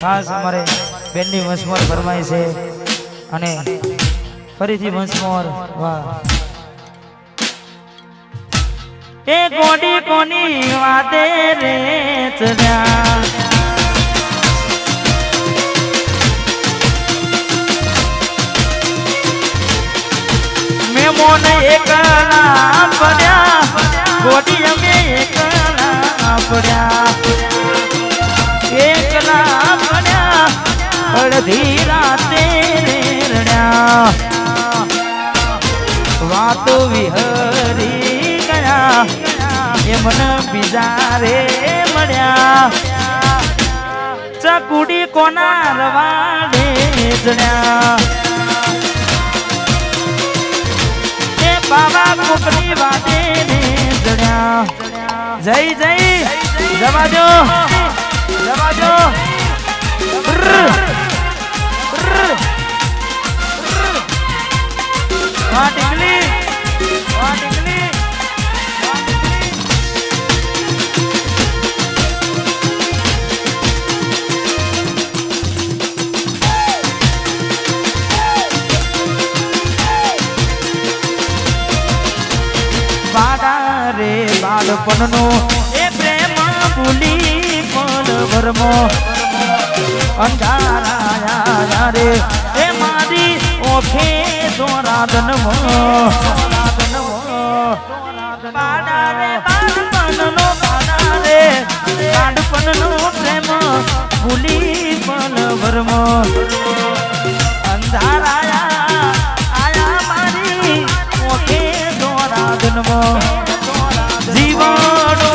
ખાસ અમારે બેનની વંશમોર ફરમાય છે અને ફરીથી વંશમોર વાહ એ કોડી કોની વાતે રે ચડ્યા મે મોન એકલા પડ્યા કોડી અમે એકલા પડ્યા એકલા પડ્યા અડધી રાતે રડ્યા વાતો વિહરી ગયા એ મન બીજા રે મળ્યા ચકુડી કોના રવાડે જડ્યા એ બાબા કોકની વાતે ને જડ્યા જય જય જવાજો જવાજો વાહ ટીકલી વાહ ટીકલી બાડા રે બાળપણનો એ પ્રેમ ભૂલી પલ ભરમો અંધારાયા રે એ મારી ઓખે દોરાદનમો બાડા રે બાળપણનો બાડા રે બાળપણનો પ્રેમ ભૂલી પલ ભરમો અંધારાયા આયા મારી ઓખે દોરાદનમો જીવનો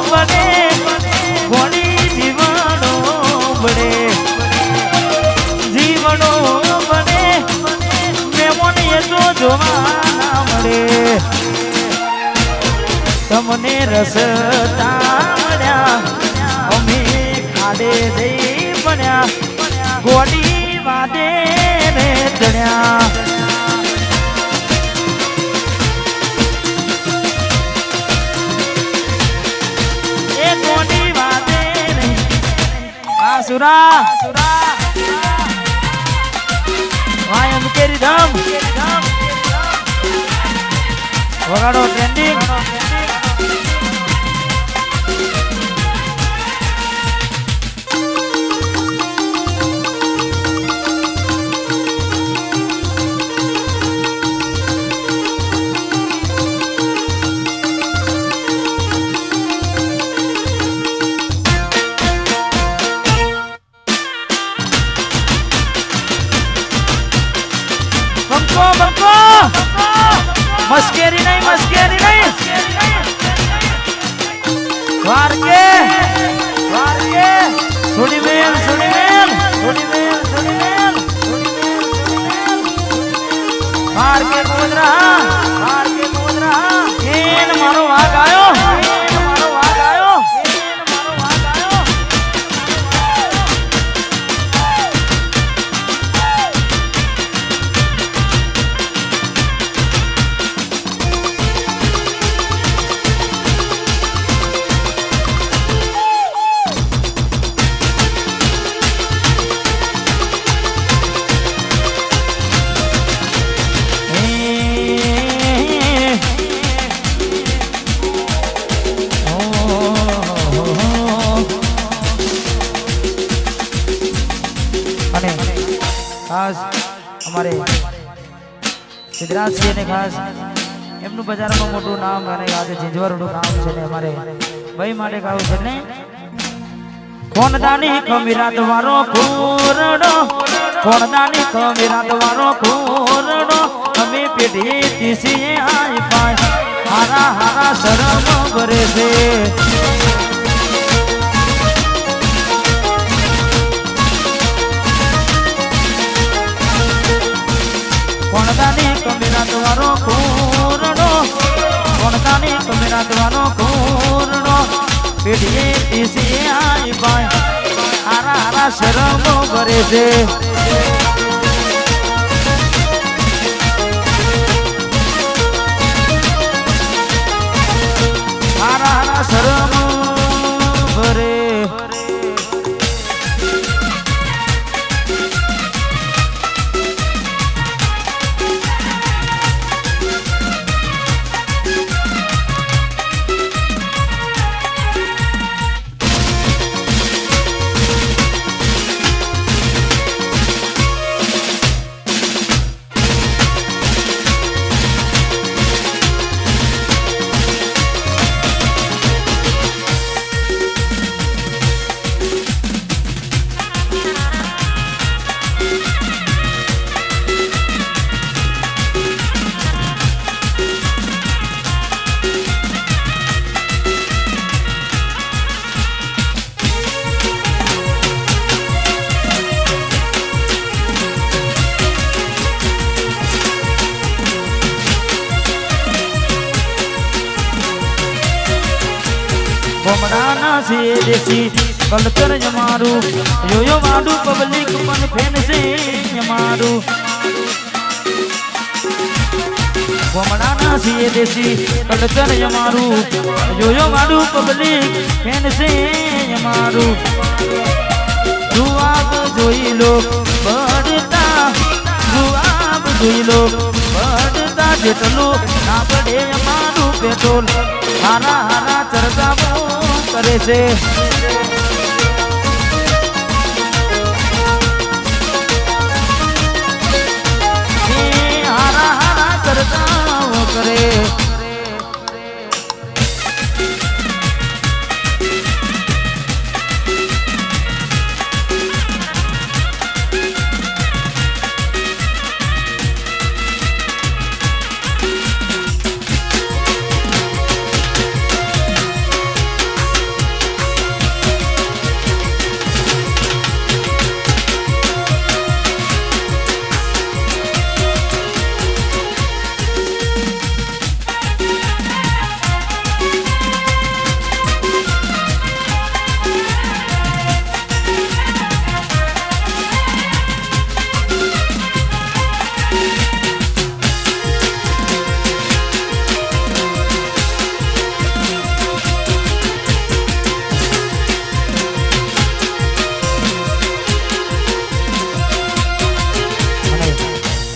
બને ગોળી જીવનો બને જીવનો બને મેમોને તો જોવા મળે તમને રસતા મળ્યા અમે ખાડે જઈ બન્યા ગોળી વાદે ને ચડ્યા સુરા વાયમ કેરી ધમ વગાડો ટ્રેન્ડિંગ મસ્કેરી નહીં વારકે સુડી મેલ વારકે કુદરા એન મારો વાગ આયો ખાસ અમારે સિદ્ધરાજસિંહ ને ખાસ એમનું બજારમાં મોટું નામ અને આજે જીંજવારનું નામ છે ને અમારે ભાઈ માટે ગાવું છે ને કોણદાની કમીરાત વારો કુરડો કોણદાની કમીરાત વારો કુરડો અમે પેઢી તીસીએ આઈ પાય હારા શરમ ભરે છે કોણદાની કમીરા દ્વારો કુરડો કોણદાની કમીરા દ્વારો કુરડો પેઢીએ તીસીએ આઈ પાય હારા શરમો ભરે છે હારા શરમો ભરે से देसी कल्चर जमारू यो यो माडू पब्लिक पन फैन से जमारू गोमडाना से देसी कल्चर जमारू यो यो माडू पब्लिक फैन से जमारू जुआब जोई लो बढ़ता जुआब जोई लो बढ़ता जेटलो ना पड़े मारू पेट्रोल हारा हारा चर्चा करे से हारा हारा चर्चा करे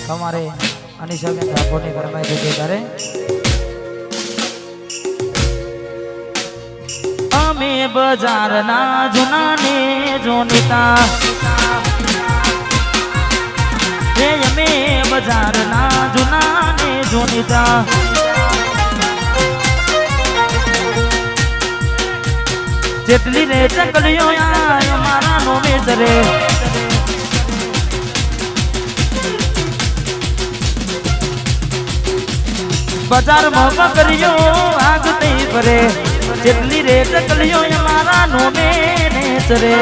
हमारे अनिशा के ठाकुर ने फरमाई थी करे अमे बाजार ना जुना ने जोनिता ये अमे बाजार ना जुना ने जोनिता जेटली रे चकलियो आयो मारा नो मेजरे बाजार में बकरियो आग नहीं परे जेटली रे चकलियो हमारा नोमे ने चरे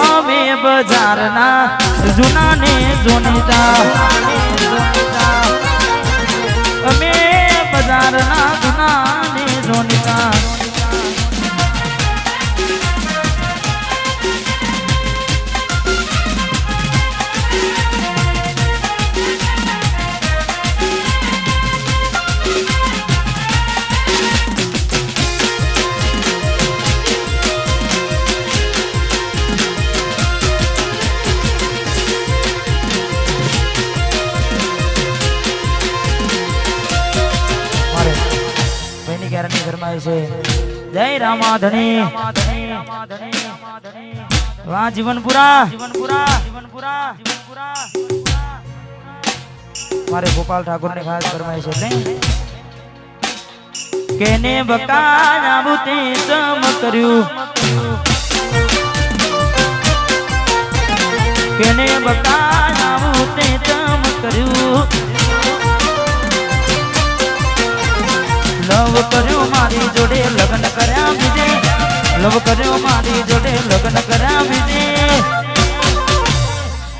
अमे बाजार ना जुना ने जोनिता अमे बाजार ना जुना ने जोनिता जय रामाधनी वाह जीवनपुरा हमारे गोपाल ठाकुर ने खास फरमाइश है केने बकाया बुते चम कर्यु केने बकाया बुते चम कर्यु लव कर्यो मारी जोड़े लगन कर्या बीजे लव कर्यो मारी जोड़े लगन कर्या बीजे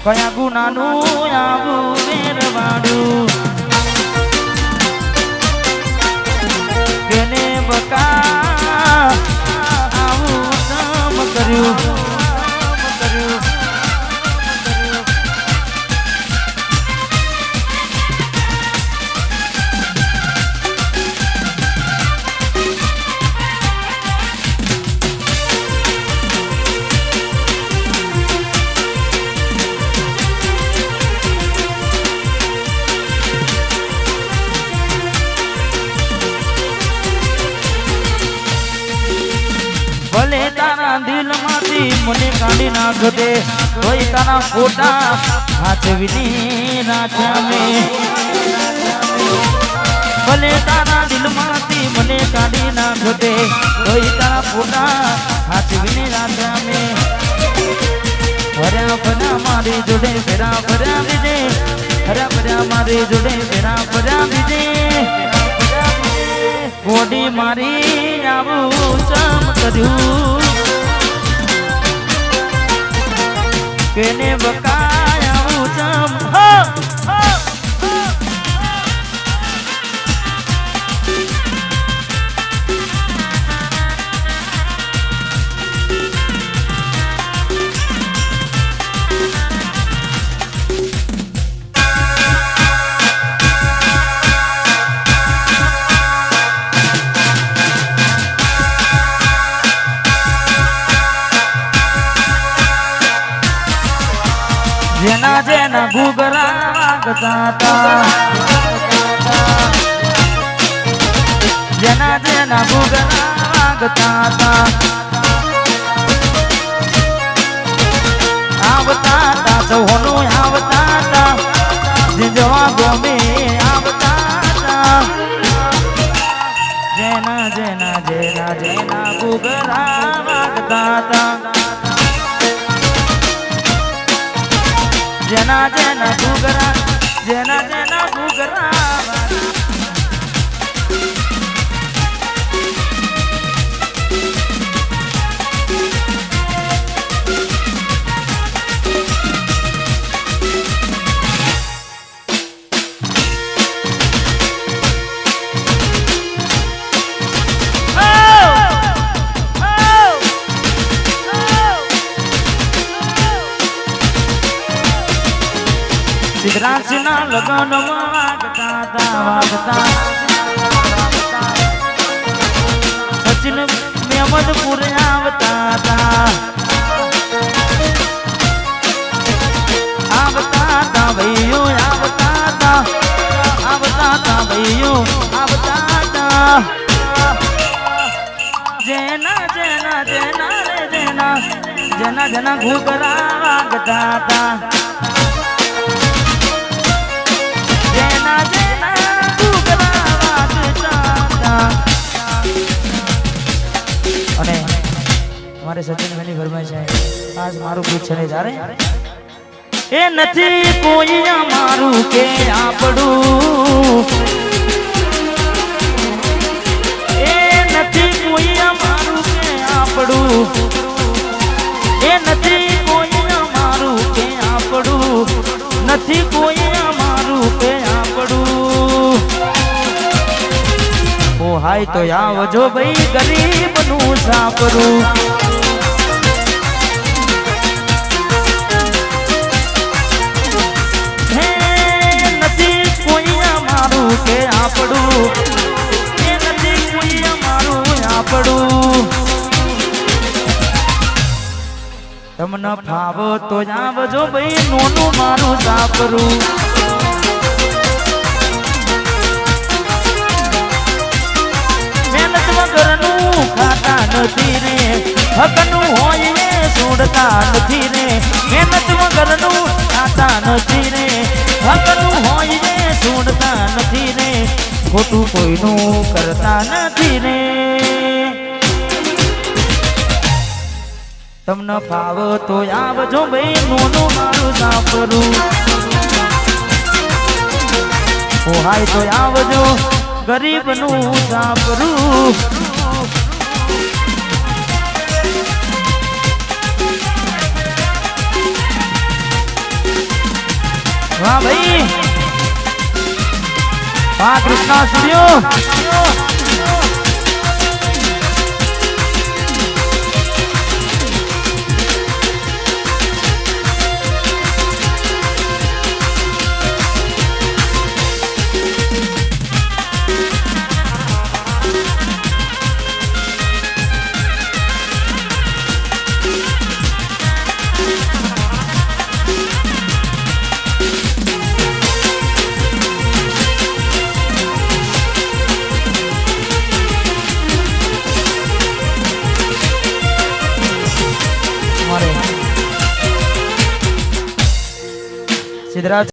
कया गुनानु आबू वेरवाडू केने बका आऊ तम कर्यो भले तारा दिल माती मुने कांडी नाख दे कोई तारा फोटा हाथ विनी राजा में भले तारा दिल माती मुने कांडी नाख दे कोई तारा फोटा हाथ विनी राजा में हरा भरा मारी जोड़े फेरा भरा विजे हरा भरा मारी जोड़े फेरा भरा विजे गोडी मारी आबू चम कर्यु केने बकाया चम જેના ઘૂઘરા વાગતા હતા જેના ઘૂઘરા વાગતા હતા આવતા હતા સૌનું આવતા હતા જીજવા ગોમે આવતા હતા જેના ઘૂઘરા વાગતા હતા જેના ઘૂઘરા સિદ્ધરાજના લગ્નમાં વાગતા સચિન મેમદપુર આવતા હતા ભાઈઓ આવતા હતા જેના ઘૂઘરા વાગતા હતા અને અમારે સચિન ભાઈની ફરમાઈશ છે આજ મારું ગીત છે જ્યારે એ નથી કોઈ અમારું કે આપણું એ નથી કોઈ અમારું કે આપણું એ નથી કોઈ અમારું કે આપણું નથી કોઈ અમારું કે આપણું ઓ હાય તો આવજો ભાઈ ગરીબનું સાપરું હે નથી કોઈ અમારું કે આપણું એ નથી કોઈ અમારું આપણું તમને ફાવો તો આવજો ભાઈ નોનું મારું સાપરું ખાતા નથી રે હકનું હોય એ છોડતા નથી રે મહેનત વગરનું ખાતા નથી રે હકનું હોય એ છોડતા નથી રે ખોટું કોઈનું કરતા નથી રે તમને ફાવ તો આવજો ભાઈ નોનું મારું સાપરું હાય તો આવજો ગરીબનું સાપરું વાહ ભાઈ વાહ કૃષ્ણા સ્ટુડિયો સિદ્ધરાજ